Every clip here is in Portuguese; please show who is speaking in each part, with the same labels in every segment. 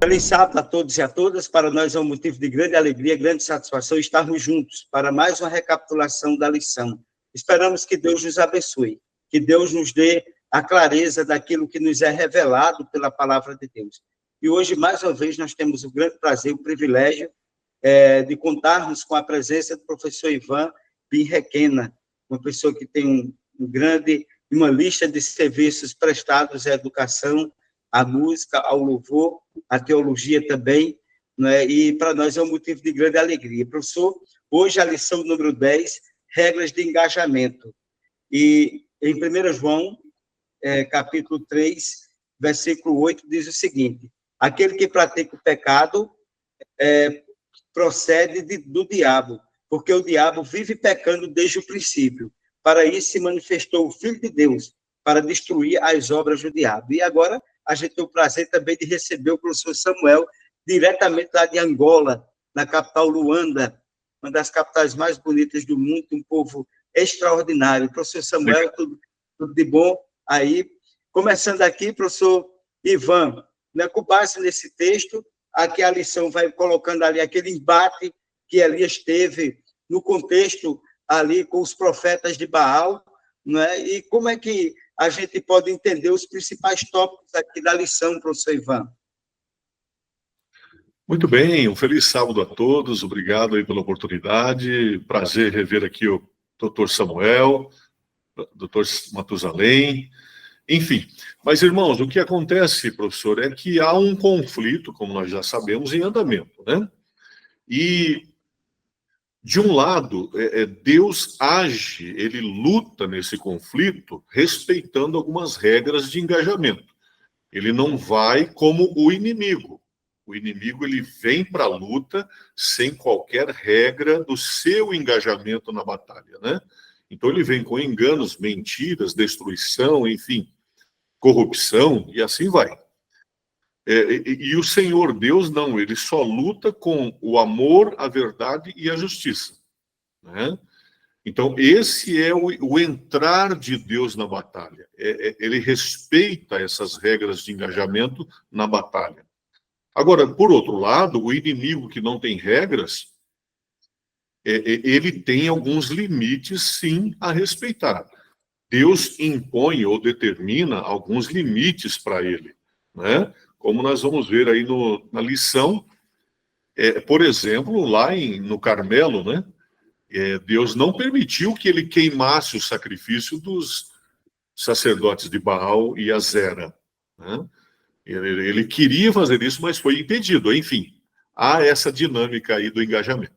Speaker 1: Feliz sábado a todos e a todas. Para nós é um motivo de grande alegria, grande satisfação estarmos juntos para mais uma recapitulação da lição. Esperamos que Deus nos abençoe, que Deus nos dê a clareza daquilo que nos é revelado pela palavra de Deus. E hoje, mais uma vez, nós temos o grande prazer, o privilégio de contarmos com a presença do professor Ivan Bin Requena, uma pessoa que tem uma lista de serviços prestados à educação, à música, ao louvor, à teologia também, né? E para nós é um motivo de grande alegria. Professor, hoje a lição número 10, regras de engajamento. E em 1 João, capítulo 3, versículo 8, diz o seguinte: aquele que pratica o pecado procede do diabo, porque o diabo vive pecando desde o princípio. Para isso se manifestou o Filho de Deus, para destruir as obras do diabo. E agora a gente tem o prazer também de receber o professor Samuel, diretamente lá de Angola, na capital Luanda, uma das capitais mais bonitas do mundo, um povo extraordinário. Professor Samuel, tudo de bom aí. Começando aqui, professor Ivan, né, com base nesse texto, aqui a lição vai colocando ali aquele embate que Elias teve no contexto ali com os profetas de Baal, né? E como é que a gente pode entender os principais tópicos aqui da lição, professor Ivan?
Speaker 2: Muito bem, um feliz sábado a todos, obrigado aí pela oportunidade, prazer rever aqui o doutor Samuel, doutor Matusalém, enfim. Mas, irmãos, o que acontece, professor, é que há um conflito, como nós já sabemos, em andamento, né? E, de um lado, Deus age, ele luta nesse conflito, respeitando algumas regras de engajamento. Ele não vai como o inimigo. O inimigo, ele vem para a luta sem qualquer regra do seu engajamento na batalha, né? Então, ele vem com enganos, mentiras, destruição, enfim, corrupção, e assim vai. E o Senhor Deus, não, ele só luta com o amor, a verdade e a justiça, né? Então, esse é o entrar de Deus na batalha. Ele respeita essas regras de engajamento na batalha. Agora, por outro lado, o inimigo que não tem regras, ele tem alguns limites, sim, a respeitar. Deus impõe ou determina alguns limites para ele, né? Como nós vamos ver aí na lição, por exemplo, lá no Carmelo, né? Deus não permitiu que ele queimasse o sacrifício dos sacerdotes de Baal e Azera, né? Ele queria fazer isso, mas foi impedido. Enfim, há essa dinâmica aí do engajamento.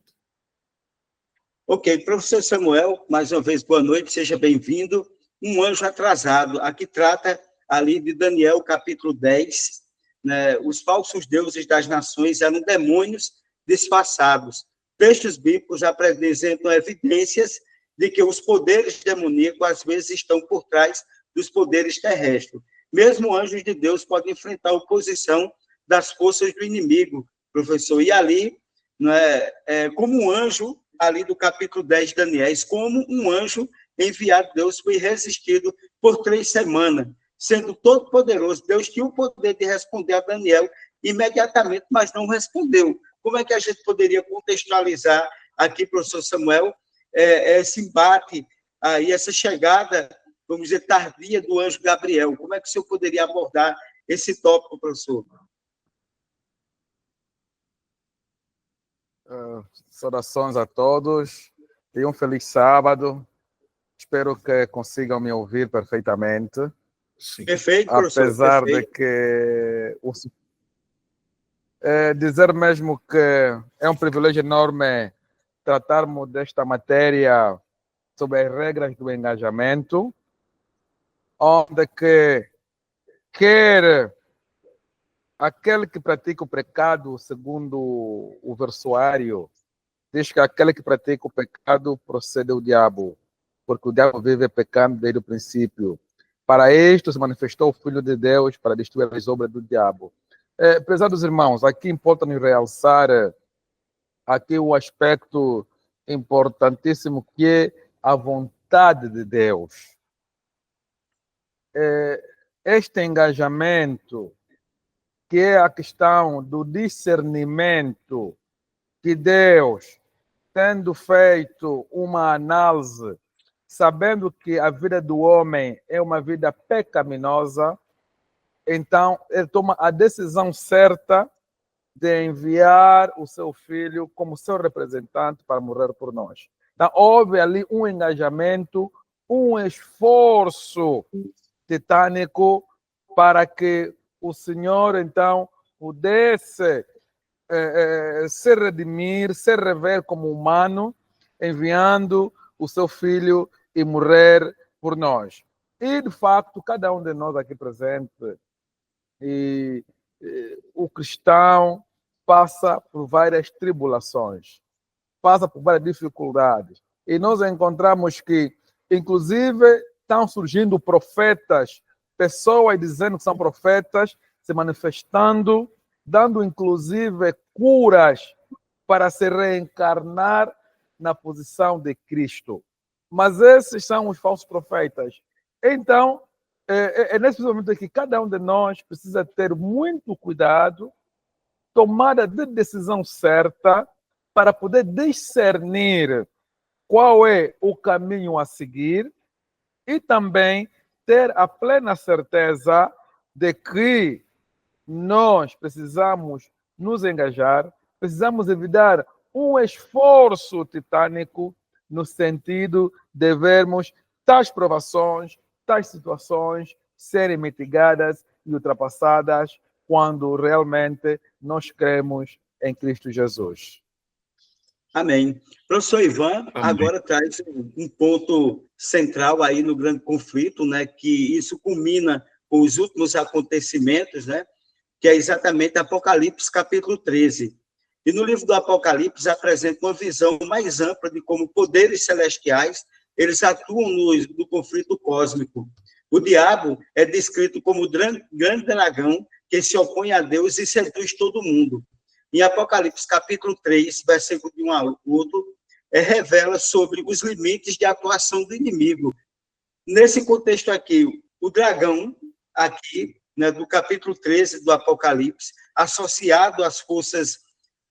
Speaker 1: Ok, professor Samuel, mais uma vez, boa noite, seja bem-vindo. Um anjo atrasado, aqui trata ali de Daniel, capítulo 10, né? Os falsos deuses das nações eram demônios disfarçados. Textos bíblicos apresentam evidências de que os poderes demoníacos, às vezes, estão por trás dos poderes terrestres. Mesmo anjos de Deus podem enfrentar a oposição das forças do inimigo, professor. E ali, né, como um anjo, ali do capítulo 10 de Daniel, como um anjo enviado de Deus foi resistido por 3 semanas, sendo todo poderoso. Deus tinha o poder de responder a Daniel imediatamente, mas não respondeu. Como é que a gente poderia contextualizar aqui, professor Samuel, esse embate, aí, essa chegada, vamos dizer, tardia do anjo Gabriel? Como é que o senhor poderia abordar esse tópico, professor?
Speaker 3: Saudações a todos, tenham um feliz sábado, espero que consigam me ouvir perfeitamente.
Speaker 2: Sim.
Speaker 1: Perfeito, professor.
Speaker 3: Apesar
Speaker 1: perfeito.
Speaker 3: de que dizer mesmo que é um privilégio enorme tratarmos desta matéria sobre as regras do engajamento, onde que quer aquele que pratica o pecado, segundo o versuário, diz que aquele que pratica o pecado procede do diabo, porque o diabo vive pecando desde o princípio. Para isto se manifestou o Filho de Deus, para destruir as obras do diabo. Prezados irmãos, aqui importa-nos realçar aqui o aspecto importantíssimo que é a vontade de Deus. Este engajamento que é a questão do discernimento, que Deus, tendo feito uma análise, sabendo que a vida do homem é uma vida pecaminosa, então ele toma a decisão certa de enviar o seu filho como seu representante para morrer por nós. Então, houve ali um engajamento, um esforço titânico para que o Senhor, então, pudesse se redimir, se rever como humano, enviando o seu filho e morrer por nós. E, de fato, cada um de nós aqui presente, o cristão passa por várias tribulações, passa por várias dificuldades. E nós encontramos que, inclusive, estão surgindo profetas, pessoas dizendo que são profetas, se manifestando, dando inclusive curas para se reencarnar na posição de Cristo. Mas esses são os falsos profetas. Então, é nesse momento que cada um de nós precisa ter muito cuidado, tomada de decisão certa, para poder discernir qual é o caminho a seguir e também ter a plena certeza de que nós precisamos nos engajar, precisamos evitar um esforço titânico no sentido de vermos tais provações, tais situações serem mitigadas e ultrapassadas quando realmente nós cremos em Cristo Jesus.
Speaker 1: Amém. Professor Ivan,
Speaker 2: Amém.
Speaker 1: Agora traz um ponto central aí no grande conflito, né, que isso culmina com os últimos acontecimentos, né, que é exatamente Apocalipse, capítulo 13. E no livro do Apocalipse apresenta uma visão mais ampla de como poderes celestiais eles atuam no conflito cósmico. O diabo é descrito como o grande dragão que se opõe a Deus e seduz todo mundo. Em Apocalipse, capítulo 3, versículo de 1 ao outro, revela sobre os limites de atuação do inimigo. Nesse contexto aqui, o dragão, aqui, né, do capítulo 13 do Apocalipse, associado às forças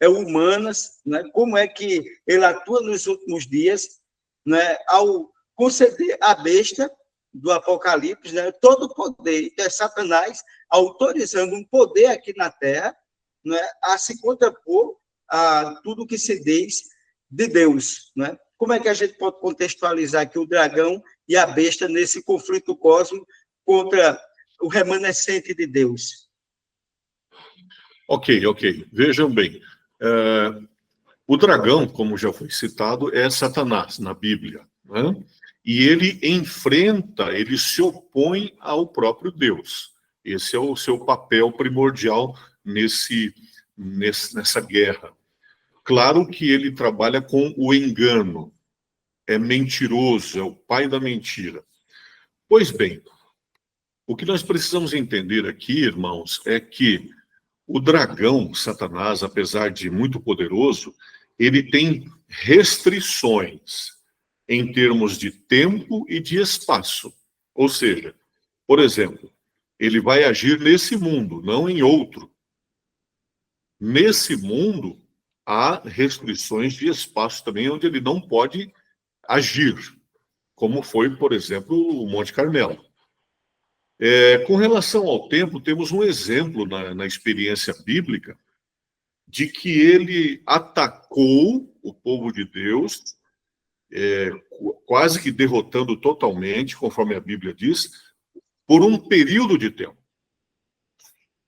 Speaker 1: humanas, né, como é que ele atua nos últimos dias, né, ao conceder à besta do Apocalipse, né, todo o poder, que é Satanás, autorizando um poder aqui na Terra, né, a se contrapor a tudo que se diz de Deus. Né? Como é que a gente pode contextualizar aqui o dragão e a besta nesse conflito cósmico contra o remanescente de Deus?
Speaker 2: Ok. Vejam bem. O dragão, como já foi citado, é Satanás na Bíblia. Né? E ele enfrenta, ele se opõe ao próprio Deus. Esse é o seu papel primordial nessa guerra. Claro que ele trabalha com o engano, é mentiroso, é o pai da mentira. Pois bem, o que nós precisamos entender aqui, irmãos, é que o dragão, Satanás, apesar de muito poderoso, ele tem restrições em termos de tempo e de espaço. Ou seja, por exemplo, ele vai agir nesse mundo, não em outro. Nesse mundo, há restrições de espaço também, onde ele não pode agir, como foi, por exemplo, o Monte Carmelo. Com relação ao tempo, temos um exemplo na experiência bíblica de que ele atacou o povo de Deus, quase que derrotando totalmente, conforme a Bíblia diz, por um período de tempo.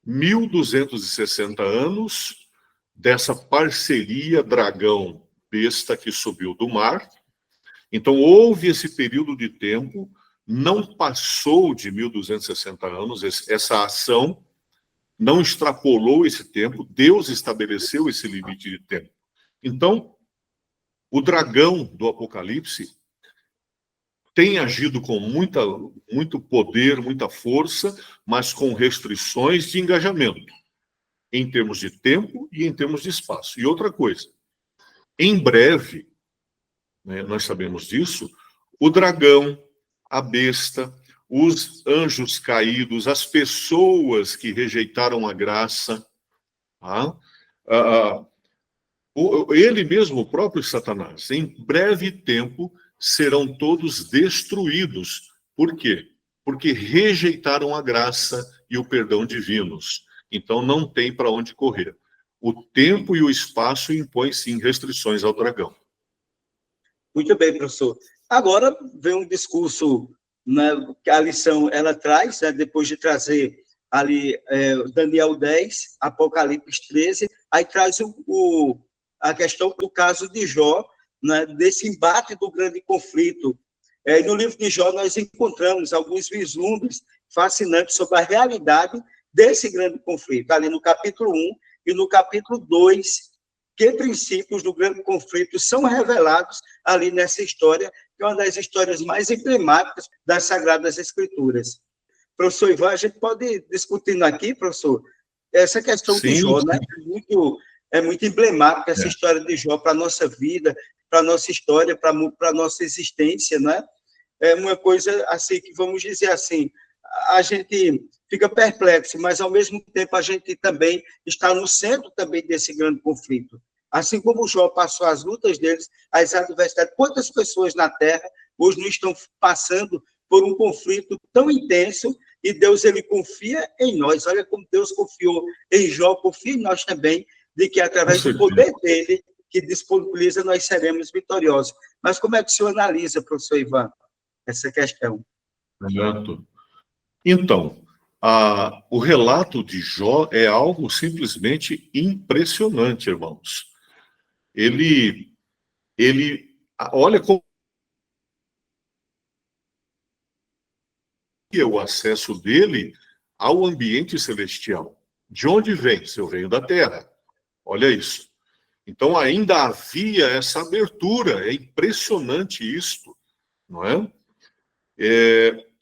Speaker 2: 1260 anos dessa parceria dragão-besta que subiu do mar. Então, houve esse período de tempo, não passou de 1260 anos, essa ação não extrapolou esse tempo, Deus estabeleceu esse limite de tempo. Então, o dragão do Apocalipse tem agido com muito poder, muita força, mas com restrições de engajamento, em termos de tempo e em termos de espaço. E outra coisa, em breve, né, nós sabemos disso, o dragão, a besta, os anjos caídos, as pessoas que rejeitaram a graça, tá? Ele mesmo, o próprio Satanás, em breve tempo serão todos destruídos. Por quê? Porque rejeitaram a graça e o perdão divinos. Então não tem para onde correr. O tempo e o espaço impõem, sim, restrições ao dragão.
Speaker 1: Muito bem, professor. Agora vem um discurso, né, que a lição ela traz, né, depois de trazer ali Daniel 10, Apocalipse 13, aí traz a questão do caso de Jó, né, desse embate do grande conflito. No livro de Jó nós encontramos alguns vislumbres fascinantes sobre a realidade desse grande conflito, ali no capítulo 1 e no capítulo 2, que princípios do grande conflito são revelados ali nessa história, que é uma das histórias mais emblemáticas das Sagradas Escrituras. Professor Ivan, a gente pode discutindo aqui, professor, essa questão de Jó, né? É muito emblemática essa história de Jó para a nossa vida, para a nossa história, para a nossa existência, né? É uma coisa assim que, vamos dizer assim, a gente fica perplexo, mas ao mesmo tempo a gente também está no centro também desse grande conflito. Assim como Jó passou as lutas deles, as adversidades, quantas pessoas na Terra hoje não estão passando por um conflito tão intenso e Deus ele confia em nós. Olha como Deus confiou em Jó, confia em nós também, de que através do poder dele, que disponibiliza, nós seremos vitoriosos. Mas como é que o senhor analisa, professor Ivan, essa questão?
Speaker 2: Exato. Então, o relato de Jó é algo simplesmente impressionante, irmãos. Ele olha como é o acesso dele ao ambiente celestial. De onde vem? Se eu venho da terra. Olha isso. Então, ainda havia essa abertura. É impressionante isto, não é?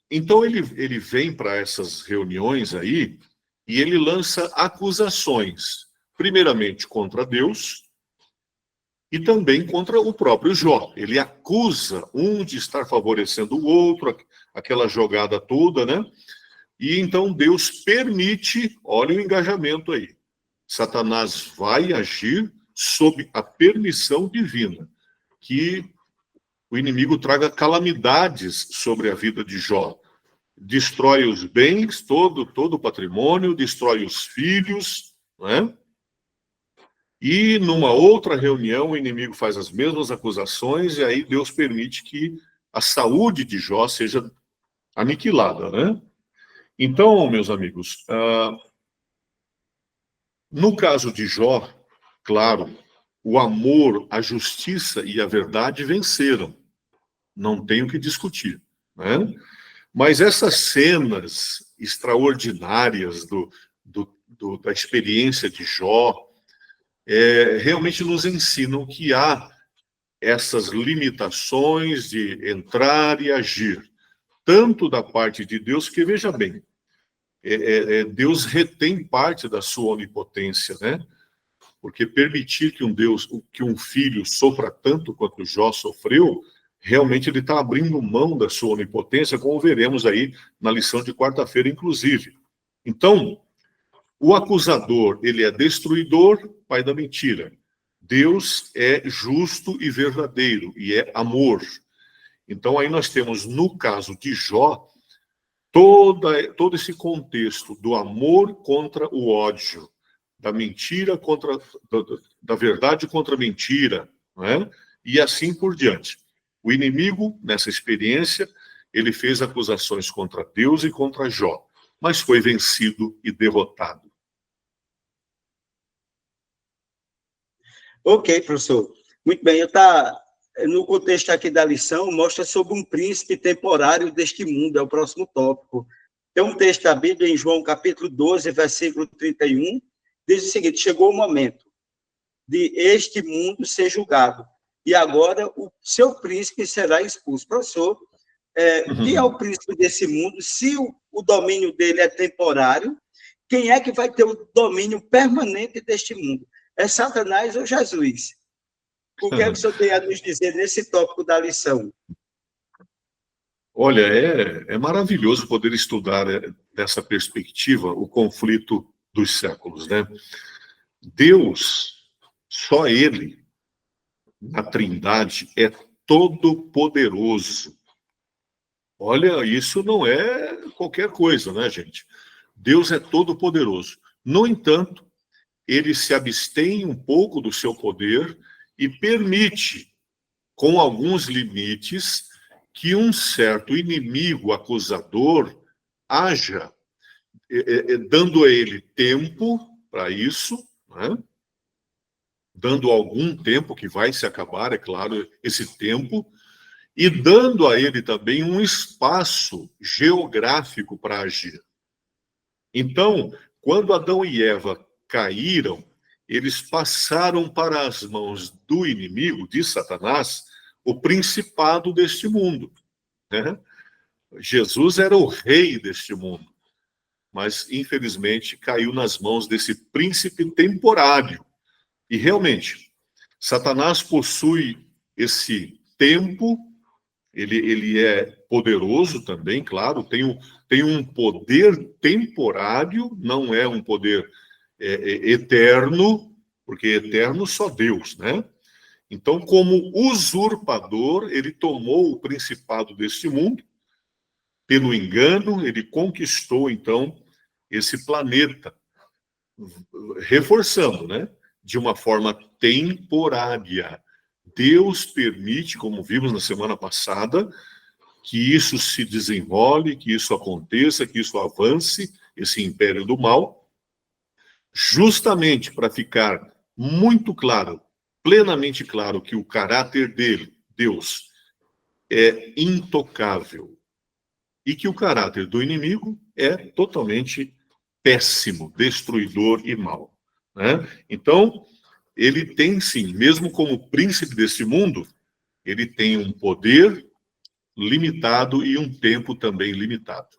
Speaker 2: Então, ele vem para essas reuniões aí e ele lança acusações, primeiramente contra Deus e também contra o próprio Jó. Ele acusa um de estar favorecendo o outro, aquela jogada toda, né? E então Deus permite, olha o engajamento aí, Satanás vai agir sob a permissão divina, que o inimigo traga calamidades sobre a vida de Jó. Destrói os bens, todo o patrimônio, destrói os filhos, não é? E numa outra reunião o inimigo faz as mesmas acusações e aí Deus permite que a saúde de Jó seja aniquilada, né? Então, meus amigos, no caso de Jó, claro, o amor, a justiça e a verdade venceram. Não tem o que discutir, né? Mas essas cenas extraordinárias da experiência de Jó realmente nos ensinam que há essas limitações de entrar e agir, tanto da parte de Deus, que, veja bem, Deus retém parte da sua onipotência, né? Porque permitir que um filho sofra tanto quanto Jó sofreu, realmente ele está abrindo mão da sua onipotência, como veremos aí na lição de quarta-feira, inclusive. Então, o acusador, ele é destruidor, pai da mentira. Deus é justo e verdadeiro, e é amor. Então, aí nós temos, no caso de Jó, todo esse contexto do amor contra o ódio, da mentira da verdade contra a mentira, não é? E assim por diante. O inimigo, nessa experiência, ele fez acusações contra Deus e contra Jó, mas foi vencido e derrotado.
Speaker 1: Ok, professor. Muito bem. No contexto aqui da lição, mostra sobre um príncipe temporário deste mundo, é o próximo tópico. Tem um texto da Bíblia em João capítulo 12, versículo 31, diz o seguinte: chegou o momento de este mundo ser julgado, e agora o seu príncipe será expulso. Professor, quem é o príncipe desse mundo? Se o domínio dele é temporário, quem é que vai ter o domínio permanente deste mundo? É Satanás ou Jesus? O que é que o senhor tem a nos dizer nesse tópico da lição?
Speaker 2: Olha, é maravilhoso poder estudar dessa perspectiva o conflito dos séculos, né? Deus, só Ele, na Trindade, é todo-poderoso. Olha, isso não é qualquer coisa, né, gente? Deus é todo-poderoso. No entanto, Ele se abstém um pouco do seu poder e permite, com alguns limites, que um certo inimigo acusador haja, dando a ele tempo para isso, né? Dando algum tempo, que vai se acabar, é claro, esse tempo, e dando a ele também um espaço geográfico para agir. Então, quando Adão e Eva caíram, eles passaram para as mãos do inimigo, de Satanás, o principado deste mundo, né? Jesus era o rei deste mundo, mas infelizmente caiu nas mãos desse príncipe temporário. E realmente, Satanás possui esse tempo, ele é poderoso também, claro, tem um poder temporário, não é um poder eterno, porque eterno só Deus, né? Então, como usurpador, ele tomou o principado deste mundo. Pelo engano, ele conquistou, então, esse planeta, reforçando, né? De uma forma temporária. Deus permite, como vimos na semana passada, que isso se desenrole, que isso aconteça, que isso avance, esse império do mal, justamente para ficar muito claro, plenamente claro, que o caráter dele, Deus, é intocável e que o caráter do inimigo é totalmente péssimo, destruidor e mau, né? Então, ele tem sim, mesmo como príncipe desse mundo, ele tem um poder limitado e um tempo também limitado.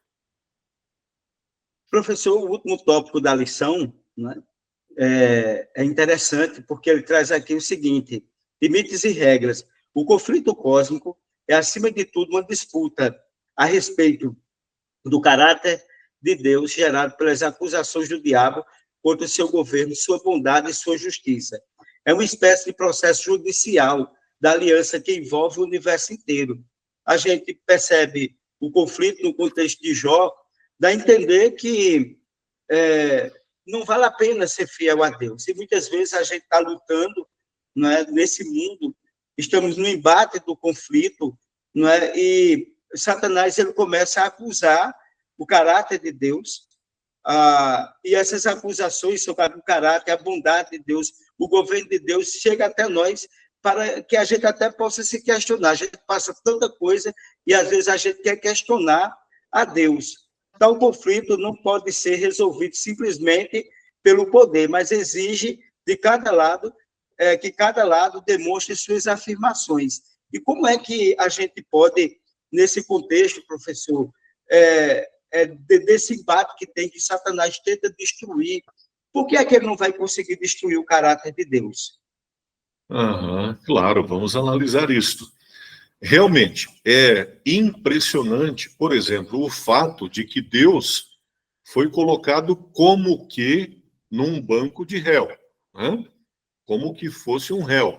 Speaker 1: Professor, o último tópico da lição, né, é interessante, porque ele traz aqui o seguinte: limites e regras. O conflito cósmico é, acima de tudo, uma disputa a respeito do caráter de Deus gerado pelas acusações do diabo contra o seu governo, sua bondade e sua justiça. É uma espécie de processo judicial da aliança que envolve o universo inteiro. A gente percebe o conflito no contexto de Jó, dá a entender que não vale a pena ser fiel a Deus. E muitas vezes a gente está lutando, não é, nesse mundo, estamos no embate do conflito, não é, e Satanás ele começa a acusar o caráter de Deus, e essas acusações sobre o caráter, a bondade de Deus, o governo de Deus, chega até nós para que a gente até possa se questionar. A gente passa tanta coisa e, às vezes, a gente quer questionar a Deus. Então, o conflito não pode ser resolvido simplesmente pelo poder, mas exige de cada lado que cada lado demonstre suas afirmações. E como é que a gente pode, nesse contexto, professor, desse embate que tem, que Satanás tenta destruir, por que é que ele não vai conseguir destruir o caráter de Deus?
Speaker 2: Claro, vamos analisar isso. Realmente, é impressionante, por exemplo, o fato de que Deus foi colocado como que num banco de réu, né? Como que fosse um réu.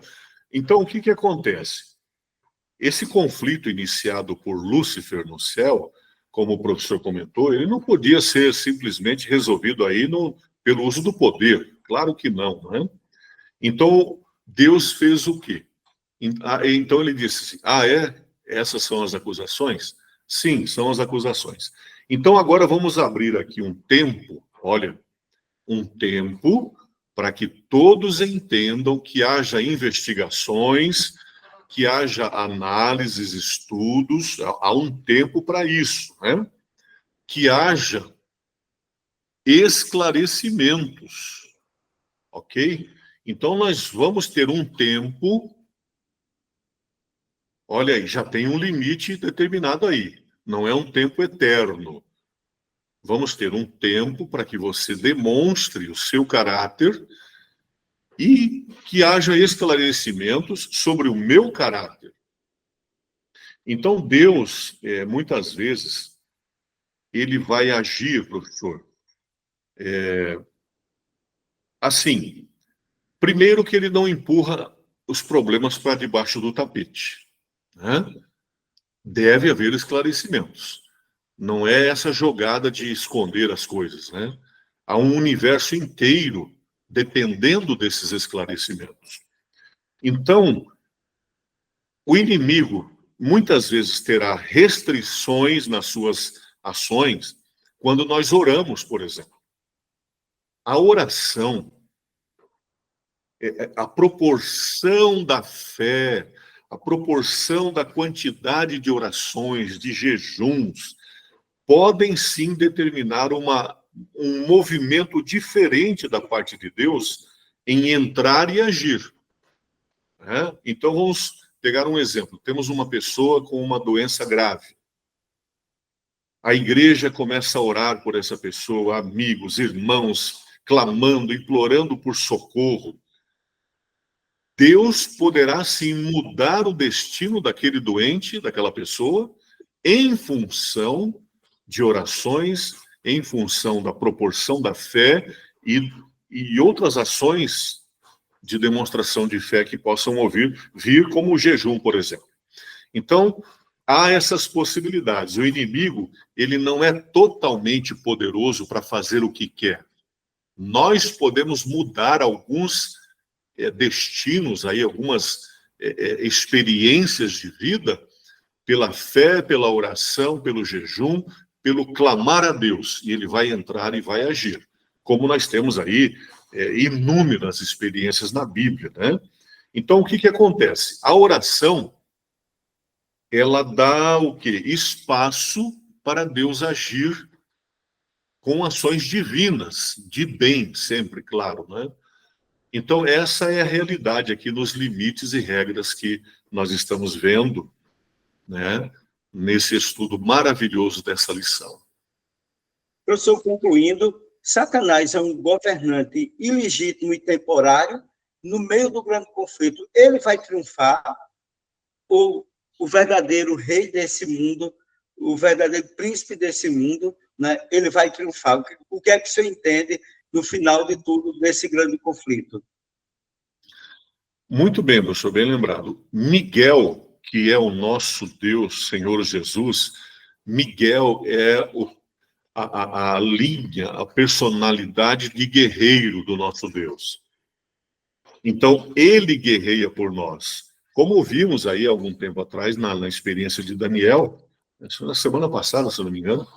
Speaker 2: Então, o que acontece? Esse conflito iniciado por Lúcifer no céu, como o professor comentou, ele não podia ser simplesmente resolvido aí pelo uso do poder. Claro que não, né? Então, Deus fez o quê? Então ele disse assim, essas são as acusações? Sim, são as acusações. Então agora vamos abrir aqui um tempo, olha, um tempo para que todos entendam, que haja investigações, que haja análises, estudos, há um tempo para isso, né? Que haja esclarecimentos, ok? Então nós vamos ter um tempo. Olha aí, já tem um limite determinado aí. Não é um tempo eterno. Vamos ter um tempo para que você demonstre o seu caráter e que haja esclarecimentos sobre o meu caráter. Então, Deus, muitas vezes, ele vai agir, professor, assim, primeiro que ele não empurra os problemas para debaixo do tapete, né? Deve haver esclarecimentos. Não é essa jogada de esconder as coisas, né? Há um universo inteiro dependendo desses esclarecimentos. Então, o inimigo muitas vezes terá restrições nas suas ações quando nós oramos, por exemplo. A oração, a proporção da fé, a proporção da quantidade de orações, de jejuns, podem sim determinar um movimento diferente da parte de Deus em entrar e agir, né? Então, vamos pegar um exemplo. Temos uma pessoa com uma doença grave. A igreja começa a orar por essa pessoa, amigos, irmãos, clamando, implorando por socorro. Deus poderá sim mudar o destino daquele doente, daquela pessoa, em função de orações, em função da proporção da fé e outras ações de demonstração de fé que possam vir como o jejum, por exemplo. Então, há essas possibilidades. O inimigo, ele não é totalmente poderoso para fazer o que quer. Nós podemos mudar alguns destinos, aí, algumas experiências de vida, pela fé, pela oração, pelo jejum, pelo clamar a Deus. E ele vai entrar e vai agir. Como nós temos aí inúmeras experiências na Bíblia, né? Então, o que acontece? A oração, ela dá o quê? Espaço para Deus agir com ações divinas, de bem, sempre, claro, né? Então, essa é a realidade aqui nos limites e regras que nós estamos vendo, né, nesse estudo maravilhoso dessa lição.
Speaker 1: Professor, concluindo, Satanás é um governante ilegítimo e temporário no meio do grande conflito. Ele vai triunfar, ou o verdadeiro rei desse mundo, o verdadeiro príncipe desse mundo, né, ele vai triunfar. O que é que o senhor entende no final de tudo desse grande conflito?
Speaker 2: Muito bem, professor, bem lembrado. Miguel, que é o nosso Deus, Senhor Jesus, Miguel é a linha, a personalidade de guerreiro do nosso Deus. Então, ele guerreia por nós. Como vimos aí algum tempo atrás, na experiência de Daniel, na semana passada, se não me engano,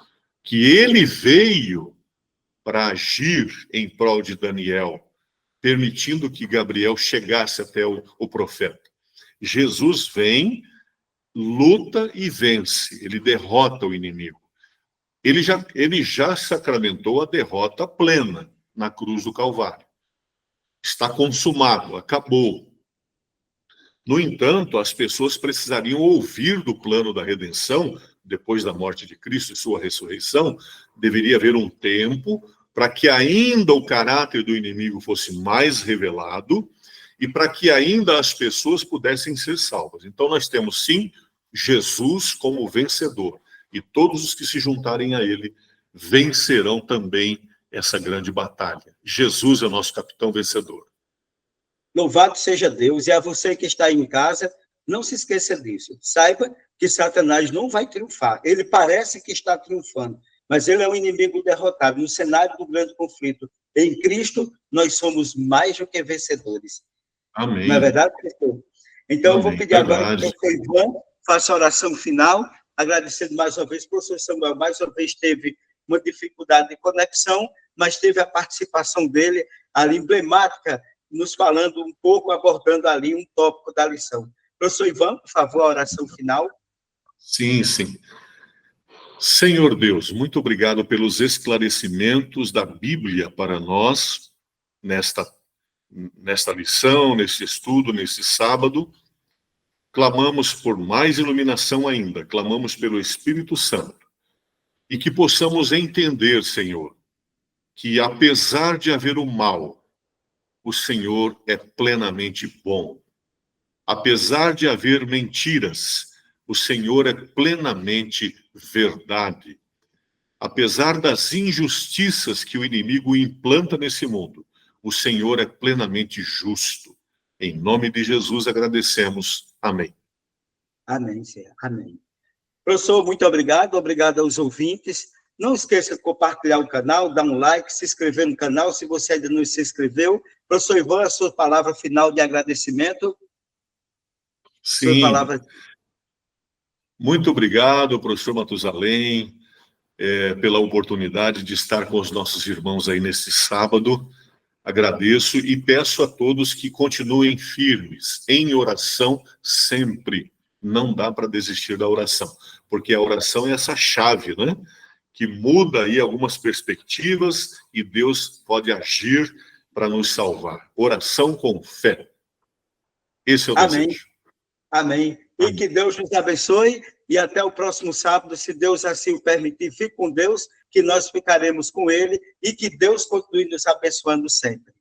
Speaker 2: que ele veio para agir em prol de Daniel, permitindo que Gabriel chegasse até o profeta. Jesus vem, luta e vence, ele derrota o inimigo. Ele já sacramentou a derrota plena na cruz do Calvário. Está consumado, acabou. No entanto, as pessoas precisariam ouvir do plano da redenção, depois da morte de Cristo e sua ressurreição. Deveria haver um tempo para que ainda o caráter do inimigo fosse mais revelado e para que ainda as pessoas pudessem ser salvas. Então, nós temos, sim, Jesus como vencedor. E todos os que se juntarem a ele vencerão também essa grande batalha. Jesus é o nosso capitão vencedor.
Speaker 1: Louvado seja Deus. E a você que está aí em casa, não se esqueça disso. Saiba que Satanás não vai triunfar. Ele parece que está triunfando, mas ele é um inimigo derrotado. No cenário do grande conflito, em Cristo, nós somos mais do que vencedores.
Speaker 2: Amém.
Speaker 1: Não é verdade, professor? Então,
Speaker 2: Amém.
Speaker 1: Eu vou pedir agora que o professor Ivan faça a oração final, agradecendo mais uma vez. O professor Samuel, mais uma vez, teve uma dificuldade de conexão, mas teve a participação dele ali emblemática, nos falando um pouco, abordando ali um tópico da lição. Professor Ivan, por favor, a oração final.
Speaker 2: Sim, sim. Senhor Deus, muito obrigado pelos esclarecimentos da Bíblia para nós, nesta lição, nesse estudo, nesse sábado. Clamamos por mais iluminação ainda, clamamos pelo Espírito Santo, e que possamos entender, Senhor, que apesar de haver o mal, o Senhor é plenamente bom. Apesar de haver mentiras, O Senhor é plenamente verdade. Apesar das injustiças que o inimigo implanta nesse mundo, o Senhor é plenamente justo. Em nome de Jesus agradecemos. Amém.
Speaker 1: Amém, Senhor. Amém. Professor, muito obrigado. Obrigado aos ouvintes. Não esqueça de compartilhar o canal, dar um like, se inscrever no canal, se você ainda não se inscreveu. Professor Ivan, a sua palavra final de agradecimento.
Speaker 2: Sim.
Speaker 1: Sua palavra...
Speaker 2: Muito obrigado, professor Matusalém, pela oportunidade de estar com os nossos irmãos aí nesse sábado. Agradeço e peço a todos que continuem firmes, em oração sempre. Não dá para desistir da oração, porque a oração é essa chave, né? Que muda aí algumas perspectivas e Deus pode agir para nos salvar. Oração com fé. Esse é o
Speaker 1: Amém.
Speaker 2: desejo.
Speaker 1: Amém. E que Deus nos abençoe e até o próximo sábado, se Deus assim o permitir. Fique com Deus, que nós ficaremos com Ele e que Deus continue nos abençoando sempre.